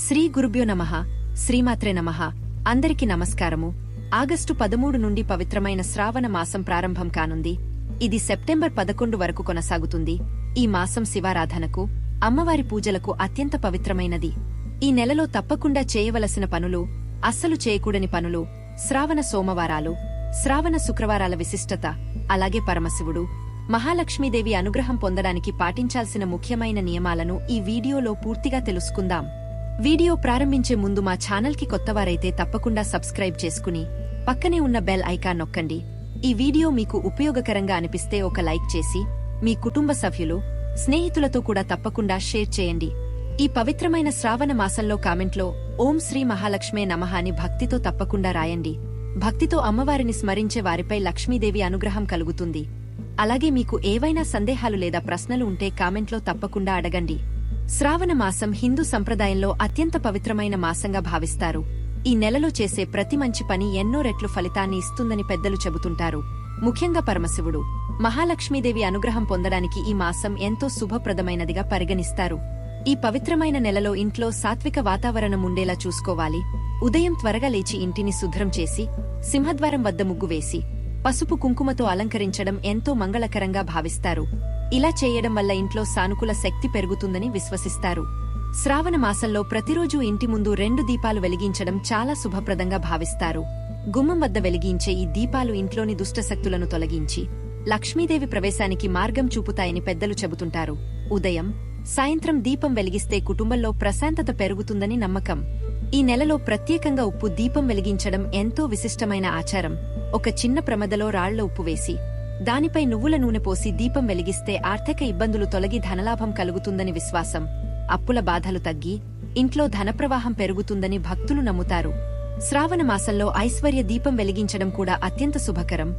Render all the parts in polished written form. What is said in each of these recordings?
శ్రీ గురుభ్యో నమః. శ్రీమాత్రే నమః. అందరికి నమస్కారము. ఆగస్టు 13 నుండి పవిత్రమైన శ్రావణ మాసం ప్రారంభం కానుంది. ఇది సెప్టెంబర్ 11 వరకు కొనసాగుతుంది. ఈ మాసం శివారాధనకు, అమ్మవారి పూజలకు అత్యంత పవిత్రమైనది. ఈ నెలలో తప్పకుండా చేయవలసిన పనులు, అస్సలు చేయకూడని పనులు, శ్రావణ సోమవారాలు, శ్రావణ శుక్రవారాల విశిష్టత, అలాగే పరమశివుడు, మహాలక్ష్మీదేవి అనుగ్రహం పొందడానికి పాటించాల్సిన ముఖ్యమైన నియమాలను ఈ వీడియోలో పూర్తిగా తెలుసుకుందాం. వీడియో ప్రారంభించే ముందు మా ఛానల్కి కొత్తవారైతే తప్పకుండా సబ్స్క్రైబ్ చేసుకుని పక్కనే ఉన్న బెల్ ఐకాన్ నొక్కండి. ఈ వీడియో మీకు ఉపయోగకరంగా అనిపిస్తే ఒక లైక్ చేసి మీ కుటుంబ సభ్యులు, స్నేహితులతో కూడా తప్పకుండా షేర్ చేయండి. ఈ పవిత్రమైన శ్రావణ మాసంలో కామెంట్లో ఓం శ్రీ మహాలక్ష్మే నమః అని భక్తితో తప్పకుండా రాయండి. భక్తితో అమ్మవారిని స్మరించే వారిపై లక్ష్మీదేవి అనుగ్రహం కలుగుతుంది. అలాగే మీకు ఏవైనా సందేహాలు లేదా ప్రశ్నలు ఉంటే కామెంట్లో తప్పకుండా అడగండి. శ్రావణ మాసం హిందూ సంప్రదాయంలో అత్యంత పవిత్రమైన మాసంగా భావిస్తారు. ఈ నెలలో చేసే ప్రతి మంచి పని ఎన్నో రెట్లు ఫలితాన్ని ఇస్తుందని పెద్దలు చెబుతుంటారు. ముఖ్యంగా పరమశివుడు, మహాలక్ష్మీదేవి అనుగ్రహం పొందడానికి ఈ మాసం ఎంతో శుభప్రదమైనదిగా పరిగణిస్తారు. ఈ పవిత్రమైన నెలలో ఇంట్లో సాత్విక వాతావరణం ఉండేలా చూసుకోవాలి. ఉదయం త్వరగా లేచి ఇంటిని శుభ్రం చేసి, సింహద్వారం వద్ద ముగ్గు వేసి, పసుపు కుంకుమతో అలంకరించడం ఎంతో మంగళకరంగా భావిస్తారు. ఇలా చేయడం వల్ల ఇంట్లో సానుకూల శక్తి పెరుగుతుందని విశ్వసిస్తారు. శ్రావణ మాసంలో ప్రతిరోజూ ఇంటి ముందు 2 దీపాలు వెలిగించడం చాలా శుభప్రదంగా భావిస్తారు. గుమ్మం వద్ద వెలిగించే ఈ దీపాలు ఇంట్లోని దుష్టశక్తులను తొలగించి లక్ష్మీదేవి ప్రవేశానికి మార్గం చూపుతాయని పెద్దలు చెబుతుంటారు. ఉదయం, సాయంత్రం దీపం వెలిగిస్తే కుటుంబంలో ప్రశాంతత పెరుగుతుందని నమ్మకం. ఈ నెలలో ప్రత్యేకంగా ఉప్పు దీపం వెలిగించడం ఎంతో విశిష్టమైన ఆచారం. ఒక చిన్న ప్రమదలో రాళ్ల ఉప్పు వేసి దానిపై నువ్వుల నూనె పోసి దీపం వెలిగిస్తే ఆర్థిక ఇబ్బందులు తొలగి ధనలాభం కలుగుతుందని విశ్వాసం. అప్పుల బాధలు తగ్గి ఇంట్లో ధనప్రవాహం పెరుగుతుందని భక్తులు నమ్ముతారు. శ్రావణ మాసంలో ఐశ్వర్య దీపం వెలిగించడం కూడా అత్యంత శుభకరం.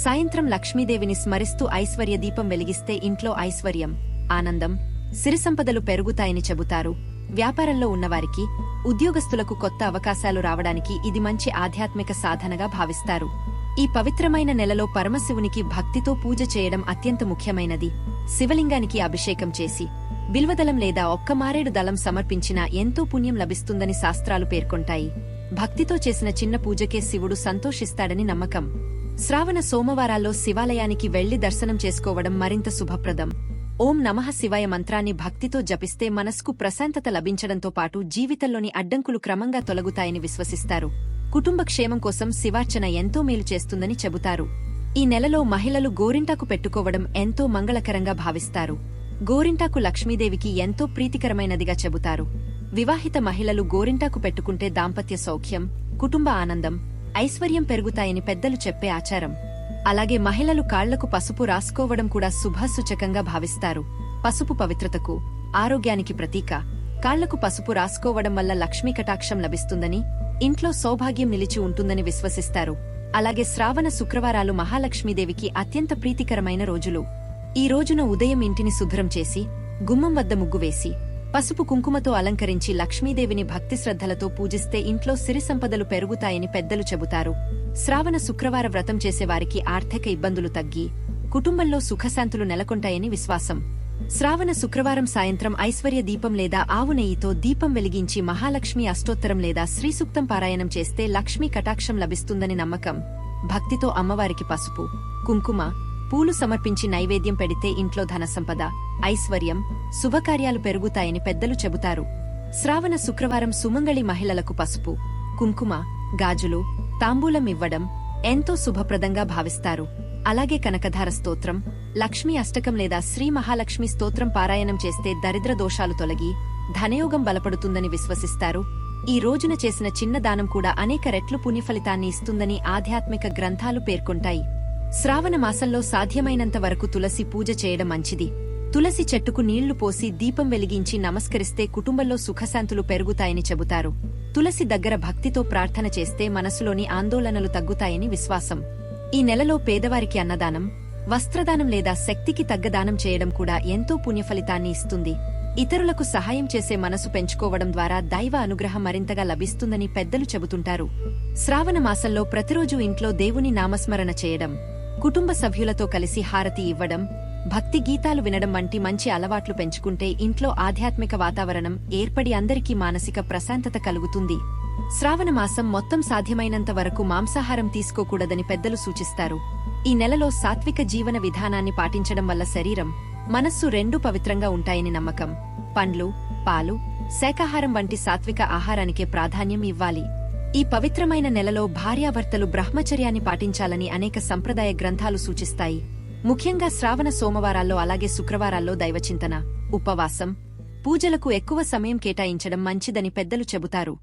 సాయంత్రం లక్ష్మీదేవిని స్మరిస్తూ ఐశ్వర్య దీపం వెలిగిస్తే ఇంట్లో ఐశ్వర్యం, ఆనందం, సిరిసంపదలు పెరుగుతాయని చెబుతారు. వ్యాపారంలో ఉన్నవారికి, ఉద్యోగస్తులకు కొత్త అవకాశాలు రావడానికి ఇది మంచి ఆధ్యాత్మిక సాధనగా భావిస్తారు. ఈ పవిత్రమైన నెలలో పరమశివునికి భక్తితో పూజ చేయడం అత్యంత ముఖ్యమైనది. శివలింగానికి అభిషేకం చేసి బిల్వదళం లేదా ఒక్క మారేడు దళం సమర్పించినా ఎంతో పుణ్యం లభిస్తుందని శాస్త్రాలు పేర్కొంటాయి. భక్తితో చేసిన చిన్న పూజకే శివుడు సంతోషిస్తాడని నమ్మకం. శ్రావణ సోమవారాల్లో శివాలయానికి వెళ్లి దర్శనం చేసుకోవడం మరింత శుభప్రదం. ఓం నమః శివాయ మంత్రాన్ని భక్తితో జపిస్తే మనస్కు ప్రశాంతత లభించడంతో పాటు జీవితంలోని అడ్డంకులు క్రమంగా తొలగుతాయని విశ్వసిస్తారు. కుటుంబ క్షేమం కోసం శివార్చన ఎంతో మేలు చేస్తుందని చెబుతారు. ఈ నెలలో మహిళలు గోరింటాకు పెట్టుకోవడం ఎంతో మంగళకరంగా భావిస్తారు. గోరింటాకు లక్ష్మీదేవికి ఎంతో ప్రీతికరమైనదిగా చెబుతారు. వివాహిత మహిళలు గోరింటాకు పెట్టుకుంటే దాంపత్య సౌఖ్యం, కుటుంబ ఆనందం, ఐశ్వర్యం పెరుగుతాయని పెద్దలు చెప్పే ఆచారం. అలాగే మహిళలు కాళ్లకు పసుపు రాసుకోవడం కూడా శుభసూచకంగా భావిస్తారు. పసుపు పవిత్రతకు, ఆరోగ్యానికి ప్రతీక. కాళ్లకు పసుపు రాసుకోవడం వల్ల లక్ష్మీ కటాక్షం లభిస్తుందని, ఇంట్లో సౌభాగ్యం నిలిచి ఉంటుందని విశ్వసిస్తారు. అలాగే శ్రావణ శుక్రవారాలు మహాలక్ష్మీదేవికి అత్యంత ప్రీతికరమైన రోజులు. ఈ రోజున ఉదయం ఇంటిని శుభ్రం చేసి, గుమ్మం వద్ద ముగ్గు వేసి, పసుపు కుంకుమతో అలంకరించి లక్ష్మీదేవిని భక్తి శ్రద్ధలతో పూజిస్తే ఇంట్లో సిరి సంపదలు పెరుగుతాయని పెద్దలు చెబుతారు. శ్రావణ శుక్రవార వ్రతం చేసేవారికి ఆర్థిక ఇబ్బందులు తగ్గి కుటుంబంలో సుఖశాంతులు నెలకొంటాయని విశ్వాసం. శ్రావణ శుక్రవారం సాయంత్రం ఐశ్వర్య దీపం లేదా ఆవు నెయ్యితో దీపం వెలిగించి మహాలక్ష్మి అష్టోత్తరం లేదా శ్రీసూక్తం పారాయణం చేస్తే లక్ష్మీ కటాక్షం లభిస్తుందని నమ్మకం. భక్తితో అమ్మవారికి పసుపు, కుంకుమ, పూలు సమర్పించి నైవేద్యం పెడితే ఇంట్లో ధనసంపద, ఐశ్వర్యం, శుభకార్యాలు పెరుగుతాయని పెద్దలు చెబుతారు. శ్రావణ శుక్రవారం సుమంగళి మహిళలకు పసుపు, కుంకుమ, గాజులు, తాంబూలం ఇవ్వడం ఎంతో శుభప్రదంగా భావిస్తారు. అలాగే కనకధార స్తోత్రం, లక్ష్మీ అష్టకం లేదా శ్రీ మహాలక్ష్మి స్తోత్రం పారాయణం చేస్తే దరిద్ర దోషాలు తొలగి ధనయోగం బలపడుతుందని విశ్వసిస్తారు. ఈ రోజున చేసిన చిన్న దానం కూడా అనేక రెట్లు పుణ్యఫలితాన్ని ఇస్తుందని ఆధ్యాత్మిక గ్రంథాలు పేర్కొంటాయి. శ్రావణ మాసంలో సాధ్యమైనంత వరకు తులసి పూజ చేయడం మంచిది. తులసి చెట్టుకు నీళ్లు పోసి దీపం వెలిగించి నమస్కరిస్తే కుటుంబంలో సుఖశాంతులు పెరుగుతాయని చెబుతారు. తులసి దగ్గర భక్తితో ప్రార్థన చేస్తే మనసులోని ఆందోళనలు తగ్గుతాయని విశ్వాసం. ఈ నెలలో పేదవారికి అన్నదానం, వస్త్రదానం లేదా శక్తికి తగ్గ దానం చేయడం కూడా ఎంతో పుణ్యఫలితాన్ని ఇస్తుంది. ఇతరులకు సహాయం చేసే మనసు పెంచుకోవడం ద్వారా దైవ అనుగ్రహం మరింతగా లభిస్తుందని పెద్దలు చెబుతుంటారు. శ్రావణ మాసంలో ప్రతిరోజు ఇంట్లో దేవుని నామస్మరణ చేయడం, కుటుంబ సభ్యులతో కలిసి హారతి ఇవ్వడం, భక్తి గీతాలు వినడం వంటి మంచి అలవాట్లు పెంచుకుంటే ఇంట్లో ఆధ్యాత్మిక వాతావరణం ఏర్పడి అందరికీ మానసిక ప్రశాంతత కలుగుతుంది. శ్రావణ మాసం మొత్తం సాధ్యమైనంత వరకు మాంసాహారం తీసుకోకూడదని పెద్దలు సూచిస్తారు. ఈ నెలలో సాత్విక జీవన విధానాన్ని పాటించడం వల్ల శరీరం, మనస్సు రెండూ పవిత్రంగా ఉంటాయని నమ్మకం. పండ్లు, పాలు, శాకాహారం వంటి సాత్విక ఆహారానికే ప్రాధాన్యం ఇవ్వాలి. ఈ పవిత్రమైన నెలలో భార్యాభర్తలు బ్రహ్మచర్యాన్ని పాటించాలని అనేక సంప్రదాయ గ్రంథాలు సూచిస్తాయి. ముఖ్యంగా శ్రావణ సోమవారాల్లో అలాగే శుక్రవారాల్లో దైవచింతన, ఉపవాసం, పూజలకు ఎక్కువ సమయం కేటాయించడం మంచిదని పెద్దలు చెబుతారు.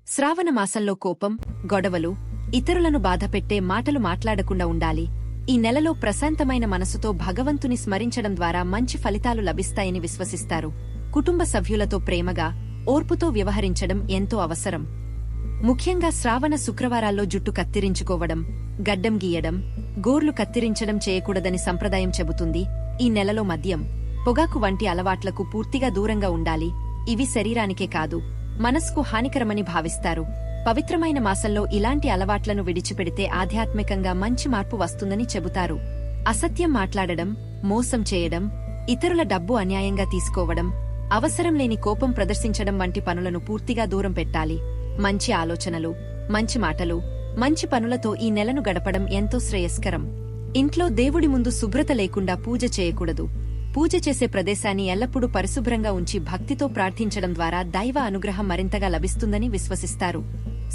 శ్రావణ మాసంలో కోపం, గొడవలు, ఇతరులను బాధపెట్టే మాటలు మాట్లాడకుండా ఉండాలి. ఈ నెలలో ప్రశాంతమైన మనసుతో భగవంతుని స్మరించడం ద్వారా మంచి ఫలితాలు లభిస్తాయని విశ్వసిస్తారు. కుటుంబ సభ్యులతో ప్రేమగా, ఓర్పుతో వ్యవహరించడం ఎంతో అవసరం. ముఖ్యంగా శ్రావణ శుక్రవారాల్లో జుట్టు కత్తిరించుకోవడం, గడ్డం గీయడం, గోర్లు కత్తిరించడం చేయకూడదని సంప్రదాయం చెబుతుంది. ఈ నెలలో మద్యం, పొగాకు వంటి అలవాట్లకు పూర్తిగా దూరంగా ఉండాలి. ఇవి శరీరానికే కాదు, మనస్కు హానికరమని భావిస్తారు. పవిత్రమైన మాసంలో ఇలాంటి అలవాట్లను విడిచిపెడితే ఆధ్యాత్మికంగా మంచి మార్పు వస్తుందని చెబుతారు. అసత్యం మాట్లాడడం, మోసం చేయడం, ఇతరుల డబ్బు అన్యాయంగా తీసుకోవడం, అవసరం లేని కోపం ప్రదర్శించడం వంటి పనులను పూర్తిగా దూరం పెట్టాలి. మంచి ఆలోచనలు, మంచి మాటలు, మంచి పనులతో ఈ నెలను గడపడం ఎంతో శ్రేయస్కరం. ఇంట్లో దేవుడి ముందు శుభ్రత లేకుండా పూజ చేయకూడదు. పూజ చేసే ప్రదేశాన్ని ఎల్లప్పుడూ పరిశుభ్రంగా ఉంచి భక్తితో ప్రార్థించడం ద్వారా దైవ అనుగ్రహం మరింతగా లభిస్తుందని విశ్వసిస్తారు.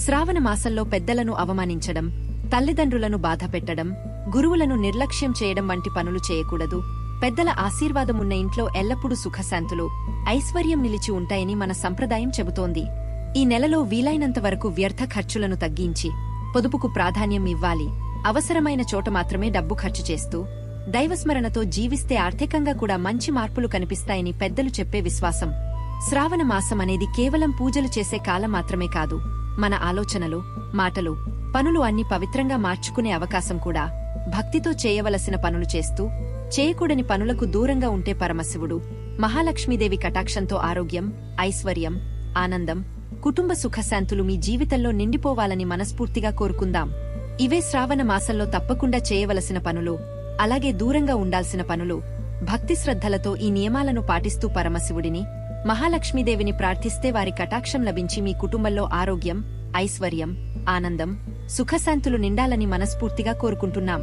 శ్రావణ మాసంలో పెద్దలను అవమానించడం, తల్లిదండ్రులను బాధపెట్టడం, గురువులను నిర్లక్ష్యం చేయడం వంటి పనులు చేయకూడదు. పెద్దల ఆశీర్వాదమున్న ఇంట్లో ఎల్లప్పుడూ సుఖశాంతులు, ఐశ్వర్యం నిలిచి ఉంటాయని మన సంప్రదాయం చెబుతోంది. ఈ నెలలో వీలైనంత వరకు వ్యర్థ ఖర్చులను తగ్గించి పొదుపుకు ప్రాధాన్యం ఇవ్వాలి. అవసరమైన చోట మాత్రమే డబ్బు ఖర్చు చేస్తూ దైవస్మరణతో జీవిస్తే ఆర్థికంగా కూడా మంచి మార్పులు కనిపిస్తాయని పెద్దలు చెప్పే విశ్వాసం. శ్రావణ మాసం అనేది కేవలం పూజలు చేసే కాలం మాత్రమే కాదు, మన ఆలోచనలు, మాటలు, పనులు అన్ని పవిత్రంగా మార్చుకునే అవకాశం కూడా. భక్తితో చేయవలసిన పనులు చేస్తూ చేయకూడని పనులకు దూరంగా ఉంటే పరమశివుడు, మహాలక్ష్మీదేవి కటాక్షంతో ఆరోగ్యం, ఐశ్వర్యం, ఆనందం, కుటుంబ సుఖశాంతులు మీ జీవితంలో నిండిపోవాలని మనస్ఫూర్తిగా కోరుకుందాం. ఇవే శ్రావణ మాసంలో తప్పకుండా చేయవలసిన పనులు, అలాగే దూరంగా ఉండాల్సిన పనులు. భక్తి శ్రద్ధలతో ఈ నియమాలను పాటిస్తూ పరమశివుడిని, మహాలక్ష్మీదేవిని ప్రార్థిస్తే వారి కటాక్షం లభించి మీ కుటుంబంలో ఆరోగ్యం, ఐశ్వర్యం, ఆనందం, సుఖశాంతులు నిండాలని మనస్ఫూర్తిగా కోరుకుంటున్నాం.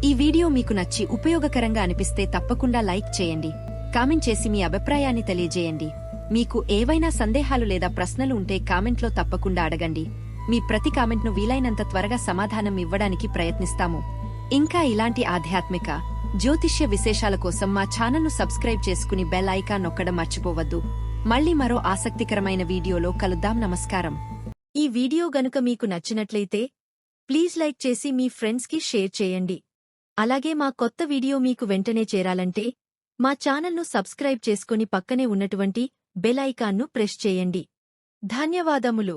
ఈ వీడియో మీకు నచ్చి ఉపయోగకరంగా అనిపిస్తే తప్పకుండా లైక్ చేయండి, కామెంట్ చేసి మీ అభిప్రాయాన్ని తెలియజేయండి. మీకు ఏవైనా సందేహాలు లేదా ప్రశ్నలు ఉంటే కామెంట్లో తప్పకుండా అడగండి. మీ ప్రతి కామెంట్ను వీలైనంత త్వరగా సమాధానం ఇవ్వడానికి ప్రయత్నిస్తాము. ఇంకా ఇలాంటి ఆధ్యాత్మిక, జ్యోతిష్య విశేషాల కోసం మా ఛానల్ను సబ్స్క్రైబ్ చేసుకుని బెల్ ఐకాన్ నొక్కడం మర్చిపోవద్దు. మళ్ళీ మరో ఆసక్తికరమైన వీడియోలో కలుద్దాం. నమస్కారం. ఈ వీడియో గనుక మీకు నచ్చినట్లయితే ప్లీజ్ లైక్ చేసి మీ ఫ్రెండ్స్కి షేర్ చేయండి. అలాగే మా కొత్త వీడియో మీకు వెంటనే చేరాలంటే మా ఛానల్ను సబ్స్క్రైబ్ చేసుకుని పక్కనే ఉన్నటువంటి బెల్ ఐకాన్ను ప్రెస్ చేయండి. ధన్యవాదములు.